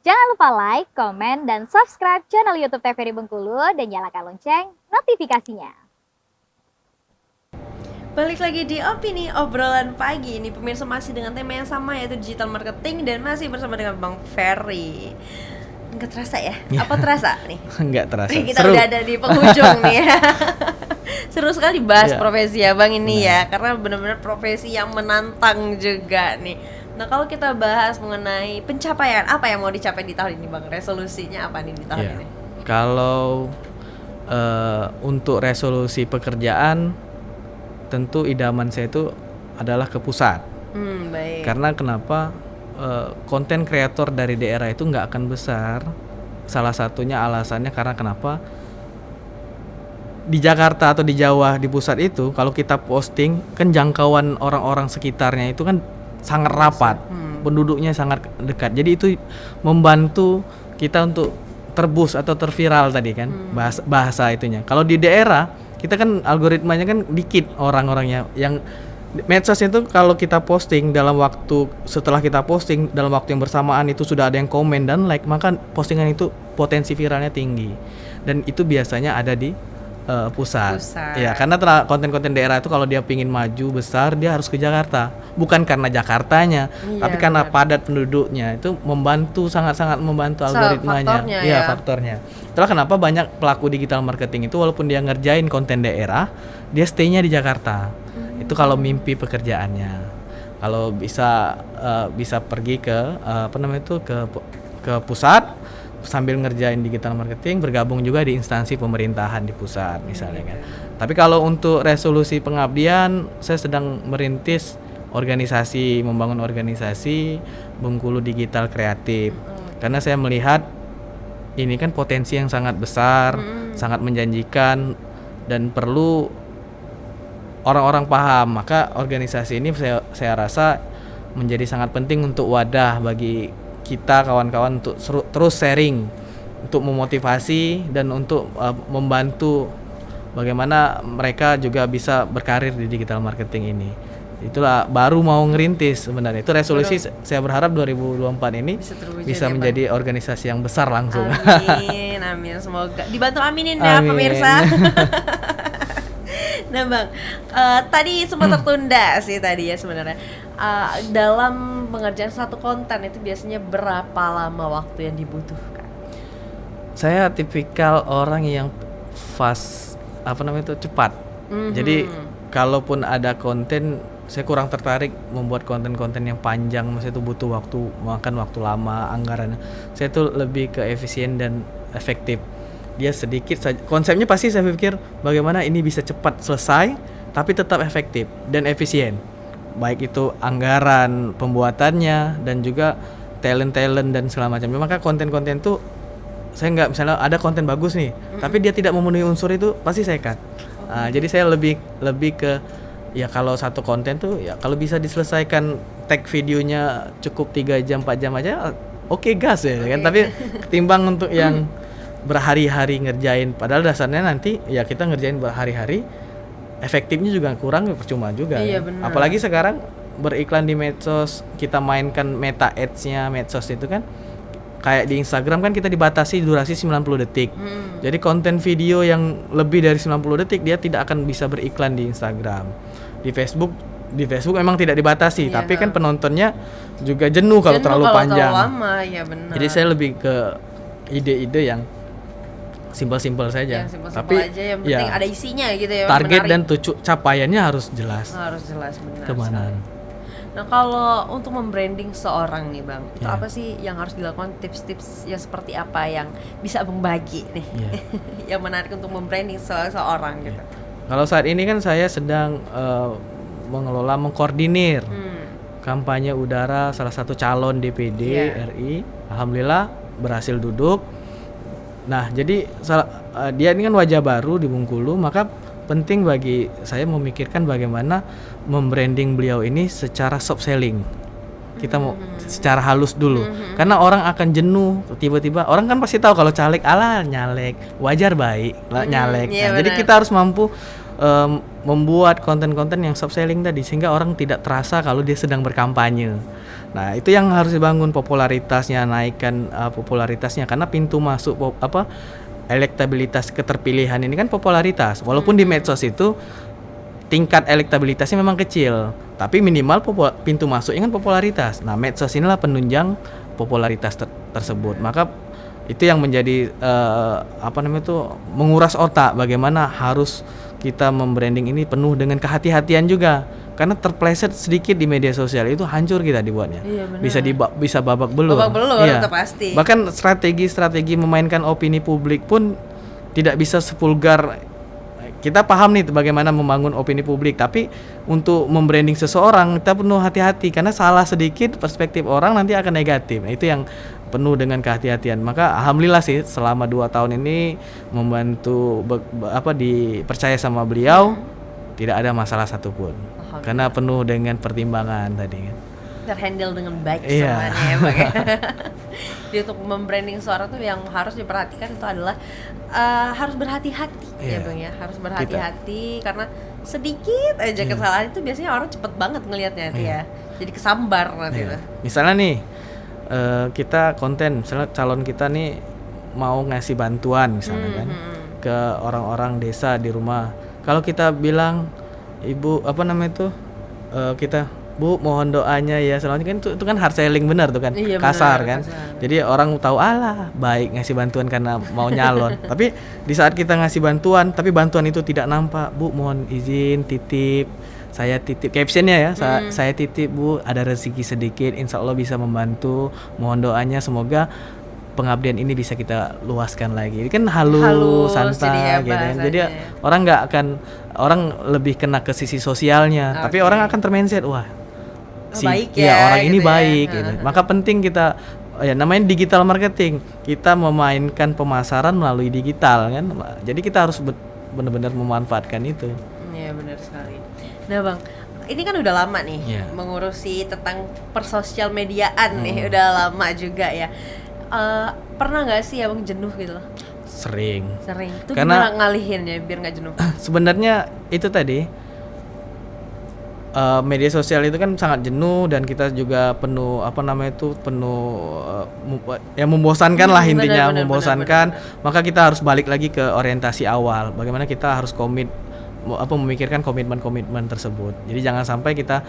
Jangan lupa like, komen, dan subscribe channel YouTube TVRI Bengkulu dan nyalakan lonceng notifikasinya. Balik lagi di Opini Obrolan Pagi. Ini pemirsa masih dengan tema yang sama, yaitu digital marketing, dan masih bersama dengan Bang Ferry. Enggak terasa ya? Apa terasa nih? Enggak terasa. Kita Seru. udah ada di penghujung nih ya. Seru sekali bahas profesi ya Bang ini ya, karena benar-benar profesi yang menantang juga nih. Nah, kalau kita bahas mengenai pencapaian, apa yang mau dicapai di tahun ini Bang? Resolusinya apa nih di tahun ini? Kalau untuk resolusi pekerjaan, tentu idaman saya itu adalah ke pusat. Baik. Karena kenapa? Konten kreator dari daerah itu nggak akan besar. Salah satunya alasannya karena kenapa? Di Jakarta atau di Jawa, di pusat itu, kalau kita posting, kan jangkauan orang-orang sekitarnya itu kan sangat rapat, penduduknya sangat dekat. Jadi itu membantu kita untuk terboost atau terviral tadi kan, bahasa itunya. Kalau di daerah, kita kan algoritmanya kan dikit orang-orangnya yang medsos itu. Kalau kita posting dalam waktu, setelah kita posting dalam waktu yang bersamaan itu sudah ada yang komen dan like, maka postingan itu potensi viralnya tinggi. Dan itu biasanya ada di pusat. Ya, karena konten-konten daerah itu kalau dia pingin maju besar, dia harus ke Jakarta. Bukan karena Jakartanya, tapi karena padat penduduknya. Itu membantu, sangat-sangat membantu algoritmanya. Faktornya. Itulah kenapa banyak pelaku digital marketing itu walaupun dia ngerjain konten daerah, dia stay-nya di Jakarta. Itu kalau mimpi pekerjaannya. Kalau bisa pergi ke ke pusat sambil ngerjain digital marketing, bergabung juga di instansi pemerintahan di pusat misalnya kan. Tapi kalau untuk resolusi pengabdian, saya sedang merintis membangun organisasi Bengkulu Digital Kreatif. Karena saya melihat ini kan potensi yang sangat besar, sangat menjanjikan, dan perlu orang-orang paham. Maka organisasi ini saya rasa menjadi sangat penting untuk wadah bagi kita kawan-kawan untuk terus sharing, untuk memotivasi dan untuk membantu bagaimana mereka juga bisa berkarir di digital marketing ini. Itulah baru mau ngerintis sebenarnya. Itu resolusi saya berharap 2024 ini bisa menjadi organisasi yang besar langsung. Amin, amin. Semoga dibantu aminin ya pemirsa. Nah Bang, tadi sempat tertunda sih tadi ya sebenarnya. Dalam pengerjaan satu konten itu biasanya berapa lama waktu yang dibutuhkan? Saya tipikal orang yang cepat. Jadi kalaupun ada konten, saya kurang tertarik membuat konten-konten yang panjang, maksudnya itu butuh makan waktu lama, anggaran. Saya tuh lebih ke efisien dan efektif. Dia sedikit saja. Konsepnya pasti saya pikir bagaimana ini bisa cepat selesai tapi tetap efektif dan efisien. Baik itu anggaran pembuatannya dan juga talent dan segala macam. Maka konten-konten tuh saya nggak, misalnya ada konten bagus nih, tapi dia tidak memenuhi unsur itu, pasti saya cut. Jadi saya lebih ke ya kalau satu konten tuh ya kalau bisa diselesaikan, tag videonya cukup 3 jam 4 jam aja, oke, gas ya kan. Tapi ketimbang untuk yang berhari-hari ngerjain, padahal dasarnya nanti ya kita ngerjain berhari-hari, efektifnya juga kurang, percuma juga. Iya, kan? Apalagi sekarang beriklan di medsos, kita mainkan meta ads-nya medsos itu kan, kayak di Instagram kan kita dibatasi durasi 90 detik. Jadi konten video yang lebih dari 90 detik dia tidak akan bisa beriklan di Instagram. Di Facebook memang tidak dibatasi, tapi kan penontonnya juga jenuh kalau terlalu panjang. Terlalu lama, ya benar. Jadi saya lebih ke ide-ide yang simpel-simpel saja. Tapi aja, yang penting ada isinya gitu ya. Target menarik. Dan capaiannya harus jelas. Harus jelas, benar. Kemana? Nah, kalau untuk membranding seorang nih Bang, itu apa sih yang harus dilakukan, tips-tips yang seperti apa yang bisa Abang bagi nih? Yang menarik untuk membranding seorang gitu. Kalau saat ini kan saya sedang mengkoordinir kampanye udara salah satu calon DPD RI. Alhamdulillah berhasil duduk. Nah, jadi dia ini kan wajah baru di Bengkulu, maka penting bagi saya memikirkan bagaimana membranding beliau ini secara soft selling. Kita mau secara halus dulu. Karena orang akan jenuh, tiba-tiba orang kan pasti tahu kalau caleg nyalek, wajar baik, nyalek. Jadi kita harus mampu membuat konten-konten yang soft selling tadi sehingga orang tidak terasa kalau dia sedang berkampanye. Nah, itu yang harus dibangun popularitasnya, naikkan popularitasnya karena pintu masuk elektabilitas keterpilihan ini kan popularitas. Walaupun di medsos itu tingkat elektabilitasnya memang kecil, tapi minimal pintu masuknya kan popularitas. Nah, medsos inilah penunjang popularitas tersebut. Maka itu yang menjadi menguras otak bagaimana harus kita membranding ini penuh dengan kehati-hatian juga. Karena terpleset sedikit di media sosial itu hancur kita dibuatnya. Iya, bisa babak belur. Babak belur iya. itu pasti. Bahkan strategi memainkan opini publik pun tidak bisa sepulgar. Kita paham nih bagaimana membangun opini publik, tapi untuk membranding seseorang kita penuh hati-hati karena salah sedikit perspektif orang nanti akan negatif. Nah, itu yang penuh dengan kehati-hatian. Maka alhamdulillah sih selama 2 tahun ini membantu dipercaya sama beliau tidak ada masalah satupun. Karena penuh dengan pertimbangan tadi kan. Terhandle dengan baik Iya. semuanya ya Bang. Jadi untuk membranding seorang tuh yang harus diperhatikan itu adalah harus berhati-hati ya Iya. Bang ya, harus berhati-hati karena sedikit aja kesalahan itu biasanya orang cepet banget ngelihatnya ya. Jadi kesambar nanti Iya. tuh. Misalnya nih kita konten, misalnya calon kita nih mau ngasih bantuan misalnya kan ke orang-orang desa di rumah. Kalau kita bilang ibu kita Bu mohon doanya ya selanjutnya kan itu kan hard selling benar tuh kan. Iya, kasar benar, kan. kasar. Jadi orang tahu baik ngasih bantuan karena mau nyalon. Tapi di saat kita ngasih bantuan tapi bantuan itu tidak nampak, Bu mohon izin titip, saya titip captionnya ya, saya titip Bu ada rezeki sedikit, insya Allah bisa membantu, mohon doanya semoga pengabdian ini bisa kita luaskan lagi. Ini kan halus santai gitu kan. Jadi orang lebih kena ke sisi sosialnya, tapi orang akan termindset baik ya, orang ini gitu ya. baik gitu. Maka penting kita namanya digital marketing. Kita memainkan pemasaran melalui digital kan. Jadi kita harus benar-benar memanfaatkan itu. Iya benar sekali. Nah Bang, ini kan udah lama nih mengurusi tentang persosial mediaan nih, udah lama juga ya. Pernah nggak sih Abang jenuh gitu loh? Sering. Itu Karena gimana ngalihinnya biar nggak jenuh? Sebenarnya itu tadi media sosial itu kan sangat jenuh dan kita juga penuh membosankan lah intinya, membosankan. Maka kita harus balik lagi ke orientasi awal. Bagaimana kita harus memikirkan komitmen tersebut. Jadi jangan sampai kita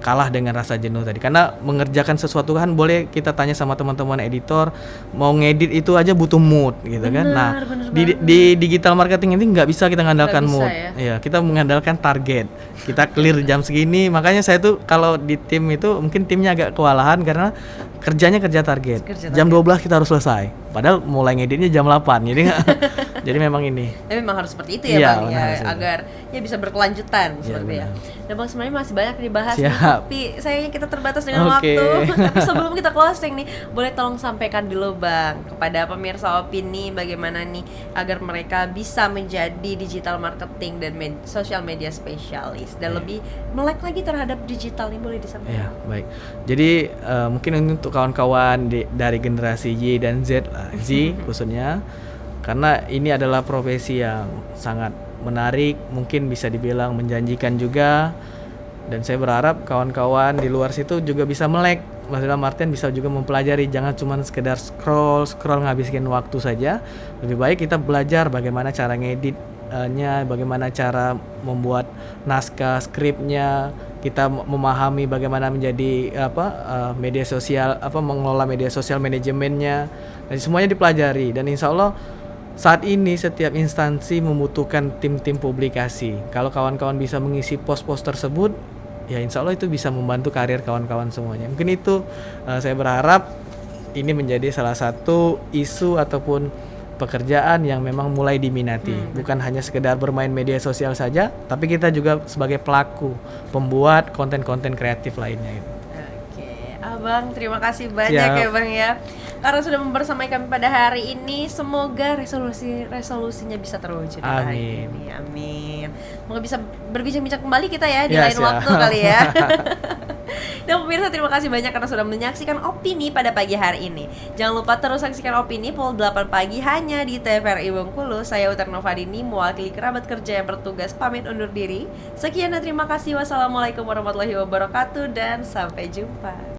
kalah dengan rasa jenuh tadi. Karena mengerjakan sesuatu kan boleh kita tanya sama teman-teman editor, mau ngedit itu aja butuh mood gitu kan. Nah, di digital marketing ini nggak bisa kita mengandalkan mood. Iya, kita mengandalkan target. Kita clear jam segini. Makanya saya tuh kalau di tim itu mungkin timnya agak kewalahan karena kerja target. Jam 12 kita harus selesai. Padahal mulai ngeditnya jam 8. Jadi memang ini. Tapi memang harus seperti itu ya Bang ya, harus agar ya bisa berkelanjutan seperti ya. Nah Bang sebenarnya masih banyak dibahas nih, tapi sayangnya kita terbatas dengan waktu. Tapi sebelum kita closing nih, boleh tolong sampaikan dulu Bang kepada pemirsa Opini bagaimana nih agar mereka bisa menjadi digital marketing dan social media spesialis dan lebih melek lagi terhadap digital nih, boleh disampaikan. Ya, baik. Jadi mungkin untuk kawan-kawan dari generasi Y dan Z khususnya, karena ini adalah profesi yang sangat menarik, mungkin bisa dibilang menjanjikan juga, dan saya berharap kawan-kawan di luar situ juga bisa melek. Maksudnya Martin bisa juga mempelajari, jangan cuma sekedar scroll ngabisin waktu saja. Lebih baik kita belajar bagaimana cara ngeditnya, bagaimana cara membuat naskah skripnya, kita memahami bagaimana menjadi media sosial, mengelola media sosial, manajemennya, dan semuanya dipelajari. Dan insya Allah saat ini setiap instansi membutuhkan tim-tim publikasi. Kalau kawan-kawan bisa mengisi pos-pos tersebut, ya insya Allah itu bisa membantu karir kawan-kawan semuanya. Mungkin itu saya berharap ini menjadi salah satu isu ataupun pekerjaan yang memang mulai diminati. Bukan hanya sekedar bermain media sosial saja, tapi kita juga sebagai pelaku, pembuat konten-konten kreatif lainnya itu. Oke, Abang terima kasih banyak ya Bang ya, karena sudah membersamai kami pada hari ini. Semoga resolusinya bisa terwujud hari ini. Amin. Semoga bisa berbincang-bincang kembali kita ya di lain waktu kali ya. Dan pemirsa, terima kasih banyak karena sudah menyaksikan Opini pada pagi hari ini. Jangan lupa terus saksikan Opini pukul 8 pagi hanya di TVRI Bengkulu. Saya Utar Novadini mewakili kerabat kerja yang bertugas pamit undur diri. Sekian dan terima kasih. Wassalamualaikum warahmatullahi wabarakatuh dan sampai jumpa.